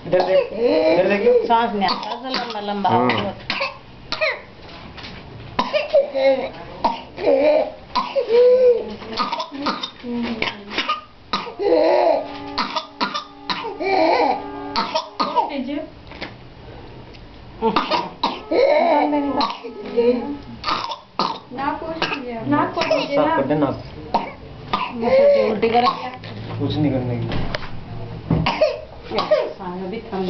इधर देखिए सांस नहीं आता तो लंबा लंबा उल्टी कर कुछ नहीं करने की भी थम